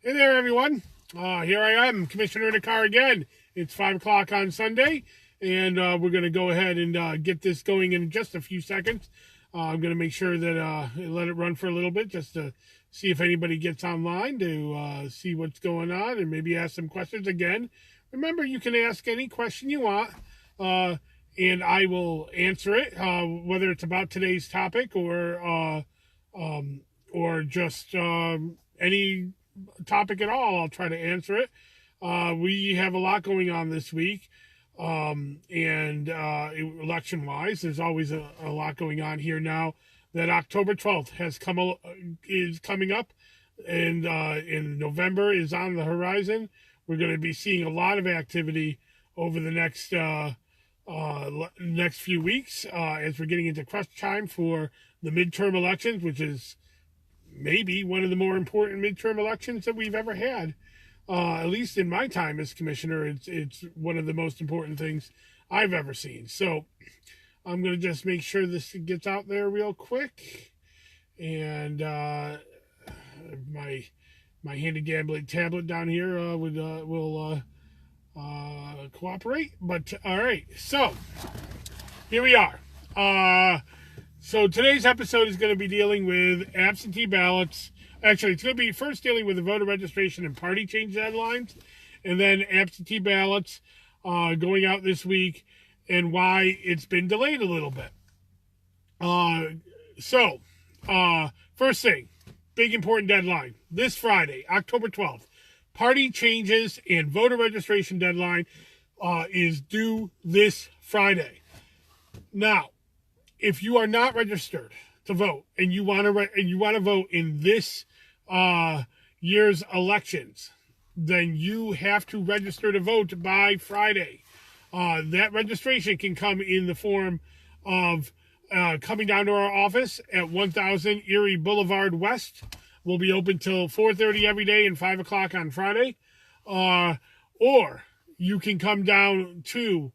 Hey there, everyone. Here I am, Commissioner in the car again. It's 5 o'clock on Sunday, and we're going to go ahead and get this going in just a few seconds. I'm going to make sure that let it run for a little bit just to see if anybody gets online to see what's going on and maybe ask some questions again. Remember, you can ask any question you want, and I will answer it, whether it's about today's topic or just any topic at all. I'll try to answer it. We have a lot going on this week, and election wise, there's always a lot going on here now. That October 12th is coming up, and in November is on the horizon. We're going to be seeing a lot of activity over the next few weeks as we're getting into crunch time for the midterm elections, which is maybe one of the more important midterm elections that we've ever had. At least in my time as commissioner, it's one of the most important things I've ever seen. So I'm going to just make sure this gets out there real quick. And my handy gambling tablet down here will cooperate. But all right, so here we are. So today's episode is going to be dealing with absentee ballots. Actually, it's going to be first dealing with the voter registration and party change deadlines, and then absentee ballots going out this week and why it's been delayed a little bit. First thing, big important deadline. This Friday, October 12th, party changes and voter registration deadline is due this Friday. Now, if you are not registered to vote and you want to vote in this year's elections, then you have to register to vote by Friday. That registration can come in the form of coming down to our office at 1000 Erie Boulevard West. We'll be open till 4:30 every day and 5 o'clock on Friday. Or you can come down to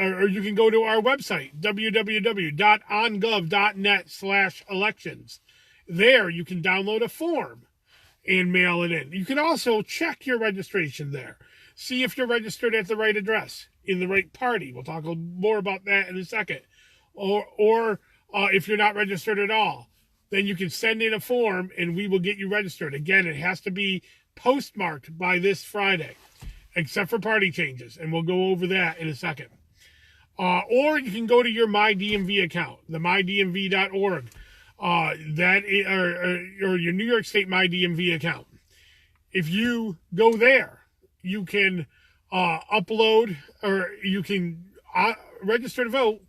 or you can go to our website, www.ongov.net/elections. There, you can download a form and mail it in. You can also check your registration there. See if you're registered at the right address, in the right party. We'll talk more about that in a second. Or if you're not registered at all, then you can send in a form and we will get you registered. Again, it has to be postmarked by this Friday, except for party changes, and we'll go over that in a second. Or you can go to your MyDMV account, the mydmv.org, or your New York State MyDMV account. If you go there, you can upload or you can register to vote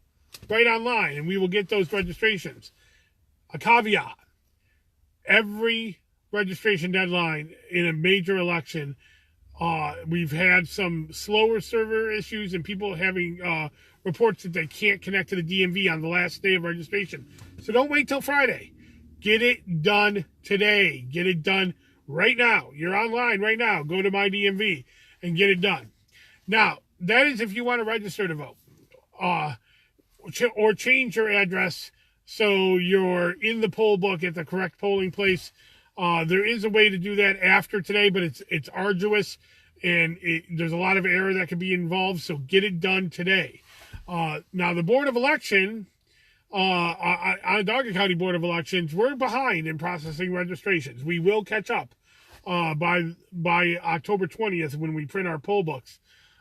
right online, and we will get those registrations. A caveat: every registration deadline in a major election, we've had some slower server issues and people having reports that they can't connect to the DMV on the last day of registration. So don't wait till Friday. Get it done today. Get it done right now. You're online right now. Go to MyDMV and get it done. Now, that is if you want to register to vote or change your address so you're in the poll book at the correct polling place. There is a way to do that after today, but it's arduous and there's a lot of error that could be involved. So get it done today. Now, the Board of Election, Onondaga County Board of Elections, we're behind in processing registrations. We will catch up by October 20th when we print our poll books.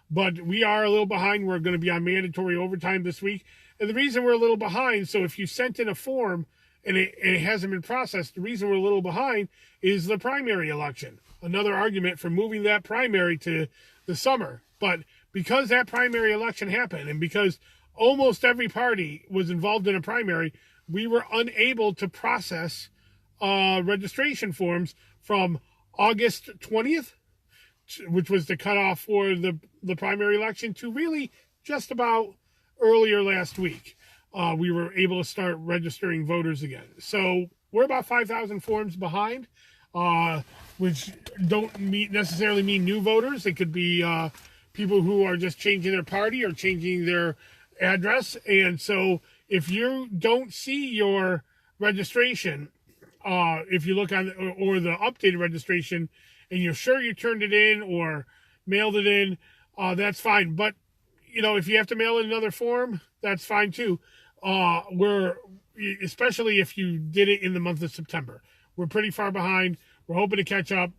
But we are a little behind. We're going to be on mandatory overtime this week. And the reason we're a little behind, so if you sent in a form and it hasn't been processed, the reason we're a little behind is the primary election. Another argument for moving that primary to the summer. But because that primary election happened and because almost every party was involved in a primary, we were unable to process registration forms from August 20th, which was the cutoff for the primary election, to really just about earlier last week. We were able to start registering voters again. So we're about 5,000 forms behind, which don't necessarily mean new voters. It could be people who are just changing their party or changing their address. And so if you don't see your registration if you look on or the updated registration, and you're sure you turned it in or mailed it in, that's fine. But if you have to mail in another form, that's fine too. Especially if you did it in the month of September, we're pretty far behind. We're hoping to catch up,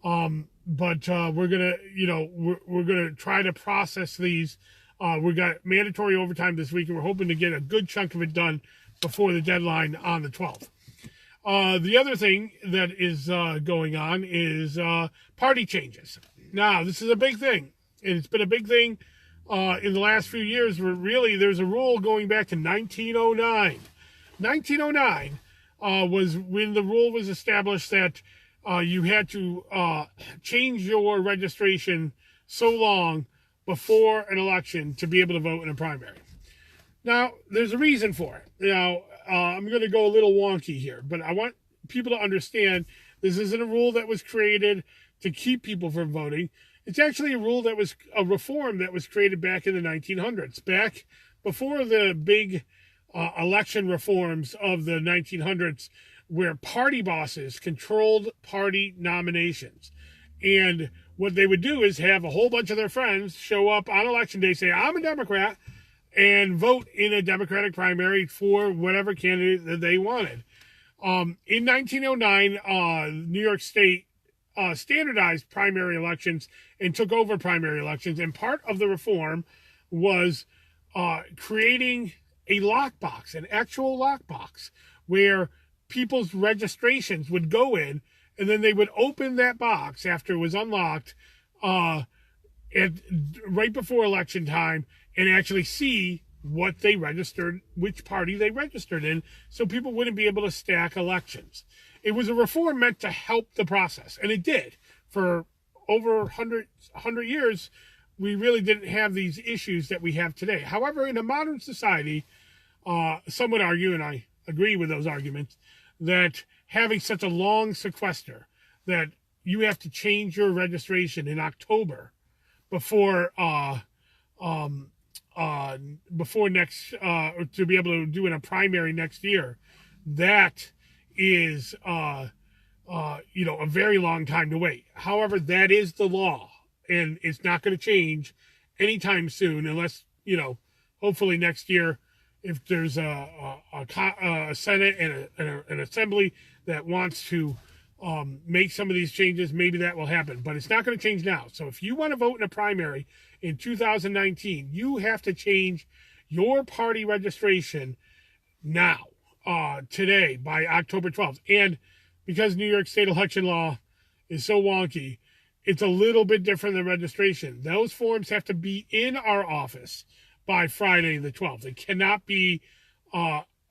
but we're gonna try to process these. We got mandatory overtime this week, and we're hoping to get a good chunk of it done before the deadline on the 12th. The other thing that is going on is party changes. Now, this is a big thing, and it's been a big thing in the last few years, where really there's a rule going back to 1909. 1909 was when the rule was established that you had to change your registration so long before an election to be able to vote in a primary. Now, there's a reason for it. Now, I'm going to go a little wonky here, but I want people to understand this isn't a rule that was created to keep people from voting. It's actually a reform that was created back in the 1900s, back before the big election reforms of the 1900s, where party bosses controlled party nominations. And what they would do is have a whole bunch of their friends show up on election day, say, I'm a Democrat, and vote in a Democratic primary for whatever candidate that they wanted. In 1909, New York State standardized primary elections and took over primary elections. And part of the reform was creating a lockbox, an actual lockbox, where people's registrations would go in, and then they would open that box after it was unlocked right before election time, and actually see what they registered, which party they registered in, so people wouldn't be able to stack elections. It was a reform meant to help the process, and it did. For over 100 years, we really didn't have these issues that we have today. However, in a modern society, some would argue, and I agree with those arguments, that having such a long sequester that you have to change your registration in October before next to be able to do in a primary next year, that is a very long time to wait. However, that is the law, and it's not going to change anytime soon, unless hopefully next year, if there's a Senate and an Assembly that wants to make some of these changes, maybe that will happen. But it's not going to change now. So if you want to vote in a primary in 2019, you have to change your party registration now, today, by October 12th. And because New York State election law is so wonky, it's a little bit different than registration. Those forms have to be in our office by Friday the 12th. It cannot be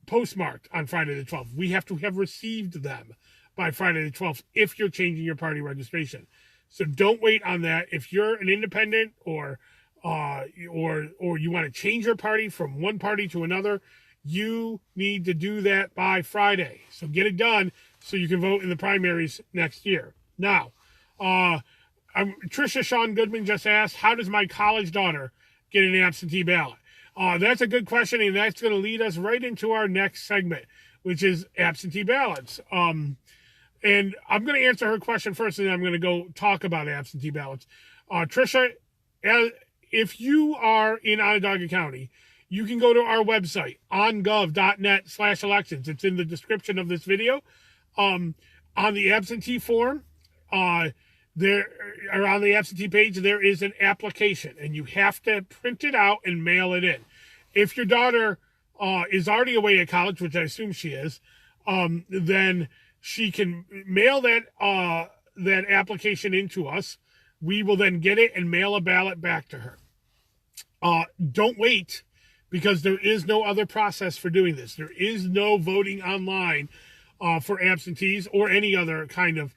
postmarked on Friday the 12th. We have to have received them by Friday the 12th if you're changing your party registration. So don't wait on that. If you're an independent or you want to change your party from one party to another, you need to do that by Friday. So get it done so you can vote in the primaries next year. Now, Trisha Sean Goodman just asked, how does my college daughter get an absentee ballot? That's a good question, and that's going to lead us right into our next segment, which is absentee ballots. And I'm going to answer her question first, and then I'm going to go talk about absentee ballots. Trisha, if you are in Onondaga County, you can go to our website, ongov.net/elections. It's in the description of this video. On the absentee form, on the absentee page, there is an application, and you have to print it out and mail it in. If your daughter is already away at college, which I assume she is, then she can mail that application into us. We will then get it and mail a ballot back to her. Don't wait, because there is no other process for doing this. There is no voting online for absentees or any other kind of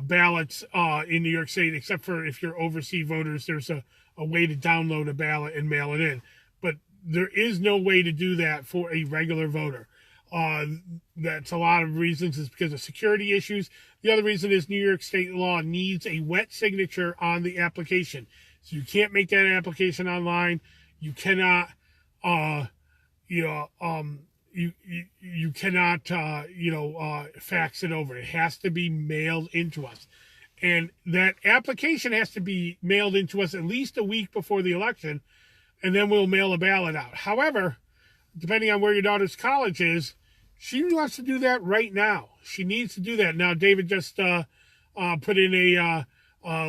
ballots in New York State, except for if you're overseas voters, there's a way to download a ballot and mail it in. But there is no way to do that for a regular voter. That's a lot of reasons. It's because of security issues. The other reason is New York State law needs a wet signature on the application. So you can't make that application online. You cannot, you cannot fax it over. It has to be mailed into us, and that application has to be mailed into us at least a week before the election, and then we'll mail a ballot out. However, depending on where your daughter's college is, she wants to do that right now. She needs to do that now. David just put in a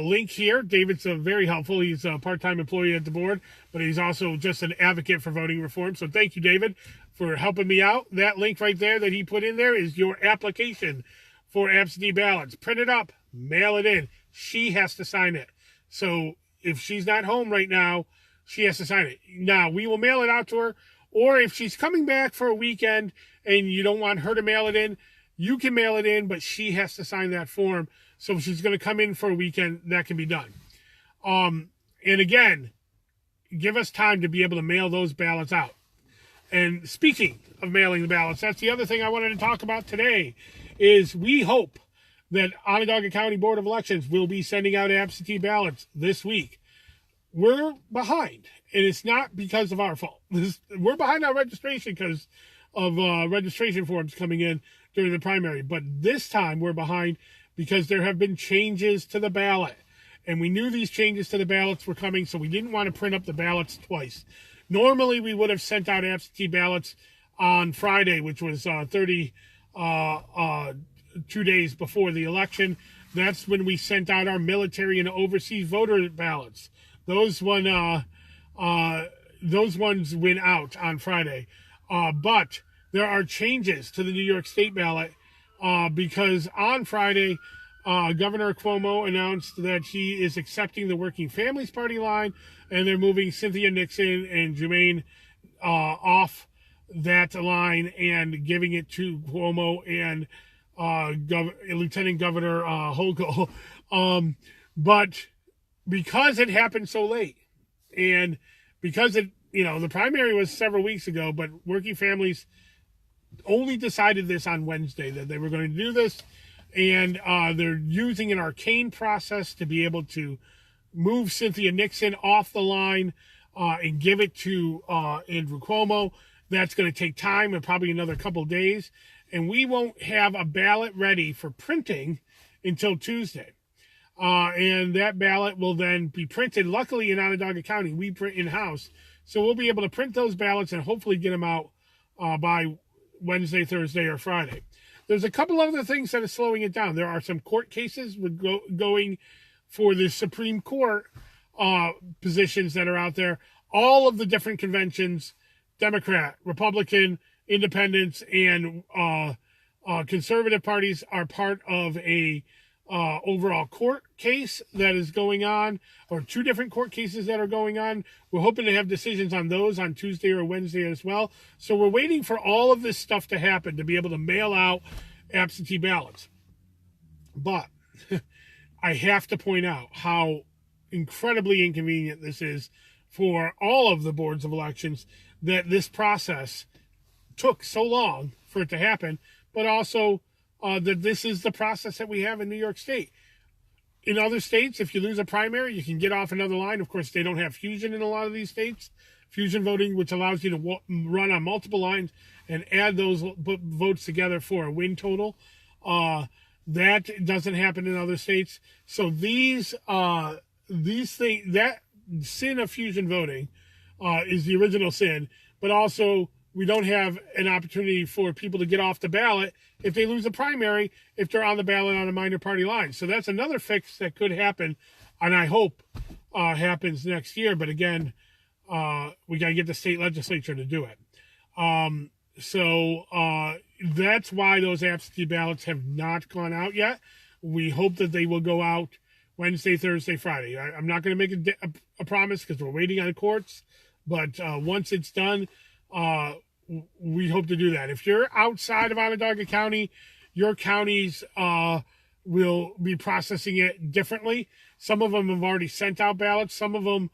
link here. David's very helpful. He's a part-time employee at the board, but he's also just an advocate for voting reform. So thank you, David, for helping me out. That link right there that he put in there is your application for absentee ballots. Print it up, mail it in. She has to sign it. So if she's not home right now, she has to sign it. Now, we will mail it out to her, or if she's coming back for a weekend and you don't want her to mail it in, you can mail it in, but she has to sign that form. So if she's going to come in for a weekend, that can be done. And again, give us time to be able to mail those ballots out. And speaking of mailing the ballots, that's the other thing I wanted to talk about today, is we hope that Onondaga County Board of Elections will be sending out absentee ballots this week. We're behind, and it's not because of our fault. We're behind on registration because of registration forms coming in during the primary. But this time we're behind because there have been changes to the ballot. And we knew these changes to the ballots were coming, so we didn't want to print up the ballots twice. Normally, we would have sent out absentee ballots on Friday, which was 2 days before the election. That's when we sent out our military and overseas voter ballots. Those ones went out on Friday. But there are changes to the New York State ballot because on Friday, Governor Cuomo announced that he is accepting the Working Families Party line, and they're moving Cynthia Nixon and Jermaine off that line and giving it to Cuomo and Lieutenant Governor Hochul. But because it happened so late, and because the primary was several weeks ago, but Working Families only decided this on Wednesday, that they were going to do this, and they're using an arcane process to be able to move Cynthia Nixon off the line and give it to Andrew Cuomo. That's going to take time and probably another couple of days, and we won't have a ballot ready for printing until Tuesday. And that ballot will then be printed. Luckily, in Onondaga County, we print in-house, so we'll be able to print those ballots and hopefully get them out by Wednesday, Thursday, or Friday. There's a couple other things that are slowing it down. There are some court cases going for the Supreme Court positions that are out there. All of the different conventions, Democrat, Republican, Independents, and conservative parties are part of a overall court case that is going on, or 2 different court cases that are going on. We're hoping to have decisions on those on Tuesday or Wednesday as well. So we're waiting for all of this stuff to happen to be able to mail out absentee ballots. But I have to point out how incredibly inconvenient this is for all of the boards of elections, that this process took so long for it to happen, but also that this is the process that we have in New York State. In other states, if you lose a primary, you can get off another line. Of course, they don't have fusion in a lot of these states. Fusion voting, which allows you to run on multiple lines and add those votes together for a win total. That doesn't happen in other states. So these things, that sin of fusion voting is the original sin, but also we don't have an opportunity for people to get off the ballot if they lose a primary, if they're on the ballot on a minor party line. So that's another fix that could happen, and I hope happens next year. But again, we got to get the state legislature to do it. So that's why those absentee ballots have not gone out yet. We hope that they will go out Wednesday, Thursday, Friday. I'm not going to make a promise because we're waiting on courts. But once it's done, we hope to do that. If you're outside of Onondaga County, your counties will be processing it differently. Some of them have already sent out ballots. Some of them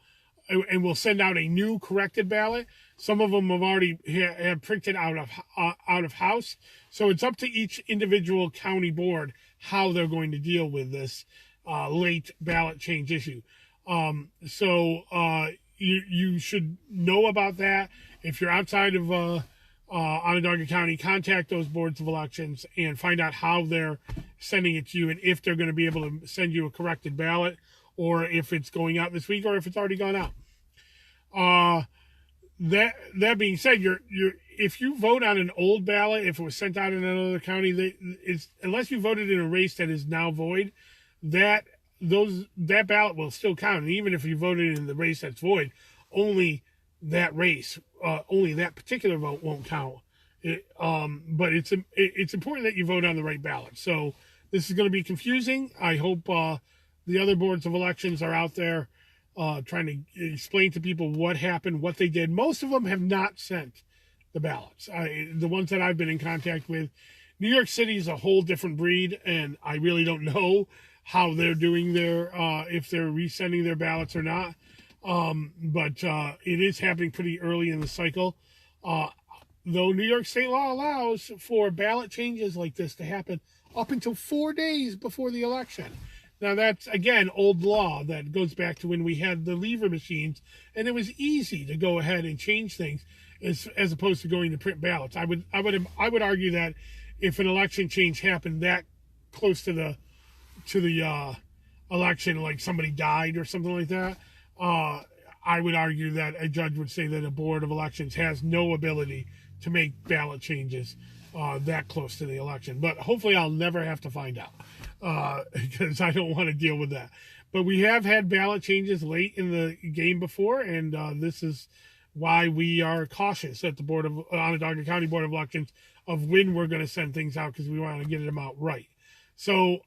and will send out a new corrected ballot. Some of them have already have printed out of house. So it's up to each individual county board how they're going to deal with this late ballot change issue. So you should know about that. If you're outside of Onondaga County, contact those boards of elections and find out how they're sending it to you and if they're going to be able to send you a corrected ballot, or if it's going out this week, or if it's already gone out. That being said, if you vote on an old ballot, if it was sent out in another county, unless you voted in a race that is now void, that ballot will still count. And even if you voted in the race that's void, only that particular vote won't count. But it's important that you vote on the right ballot. So this is going to be confusing. I hope the other boards of elections are out there trying to explain to people what happened, what they did. Most of them have not sent the ballots. The ones that I've been in contact with, New York City is a whole different breed, and I really don't know how they're doing if they're resending their ballots or not. But it is happening pretty early in the cycle. Though New York state law allows for ballot changes like this to happen up until 4 days before the election. Now, that's, again, old law that goes back to when we had the lever machines, and it was easy to go ahead and change things as opposed to going to print ballots. I would argue that if an election change happened that close to the election, like somebody died or something like that, I would argue that a judge would say that a board of elections has no ability to make ballot changes that close to the election. But hopefully I'll never have to find out because I don't want to deal with that. But we have had ballot changes late in the game before, and this is why we are cautious at the Onondaga County Board of Elections of when we're going to send things out, because we want to get them out right. So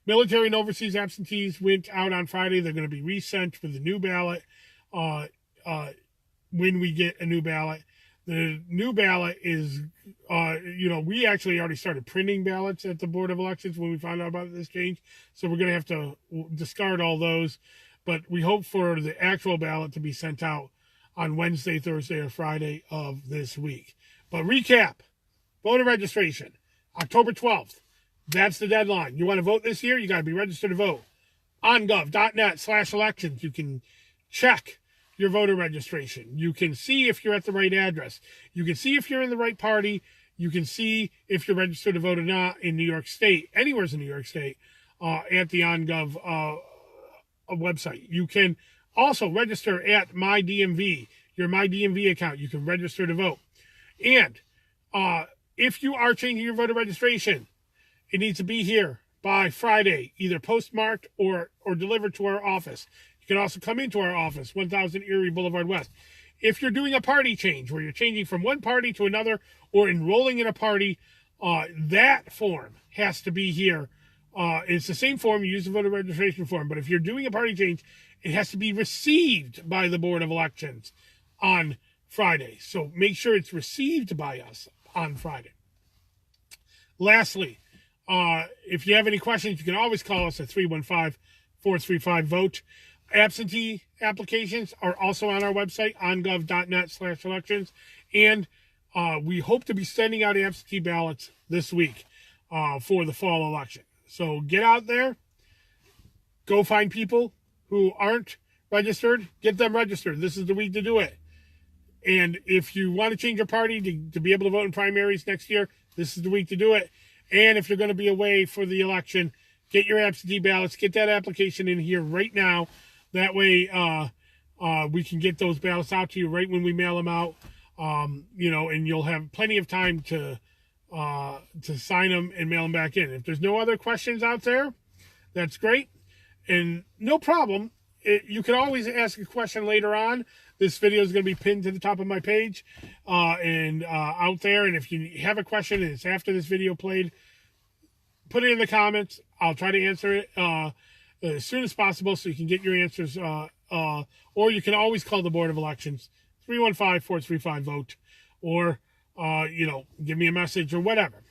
military and overseas absentees went out on Friday. They're going to be resent with the new ballot when we get a new ballot. The new ballot is, we actually already started printing ballots at the Board of Elections when we found out about this change. So we're going to have to discard all those. But we hope for the actual ballot to be sent out on Wednesday, Thursday, or Friday of this week. But recap, voter registration, October 12th. That's the deadline. You want to vote this year? You got to be registered to vote. ongov.net/elections. You can check your voter registration. You can see if you're at the right address. You can see if you're in the right party. You can see if you're registered to vote or not in New York State, anywhere in New York State, at the OnGov website. You can also register at MyDMV, your MyDMV account. You can register to vote. And if you are changing your voter registration, it needs to be here by Friday, either postmarked or delivered to our office. You can also come into our office, 1000 Erie Boulevard West. If you're doing a party change, where you're changing from one party to another or enrolling in a party, that form has to be here. It's the same form. You use the voter registration form. But if you're doing a party change, it has to be received by the Board of Elections on Friday. So make sure it's received by us on Friday. Lastly, if you have any questions, you can always call us at 315-435-VOTE. Absentee applications are also on our website, ongov.net/elections. And we hope to be sending out absentee ballots this week for the fall election. So get out there, go find people who aren't registered, get them registered. This is the week to do it. And if you want to change your party to be able to vote in primaries next year, this is the week to do it. And if you're going to be away for the election, get your absentee ballots, get that application in here right now. That way we can get those ballots out to you right when we mail them out, and you'll have plenty of time to sign them and mail them back in. If there's no other questions out there, that's great. And no problem. You can always ask a question later on. This video is going to be pinned to the top of my page and out there. And if you have a question and it's after this video played, put it in the comments. I'll try to answer it as soon as possible so you can get your answers. Or you can always call the Board of Elections, 315-435-VOTE, or, give me a message or whatever.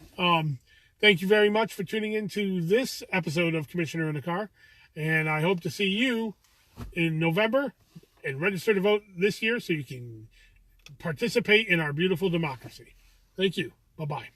Thank you very much for tuning into this episode of Commissioner in a Car. And I hope to see you in November and register to vote this year so you can participate in our beautiful democracy. Thank you. Bye-bye.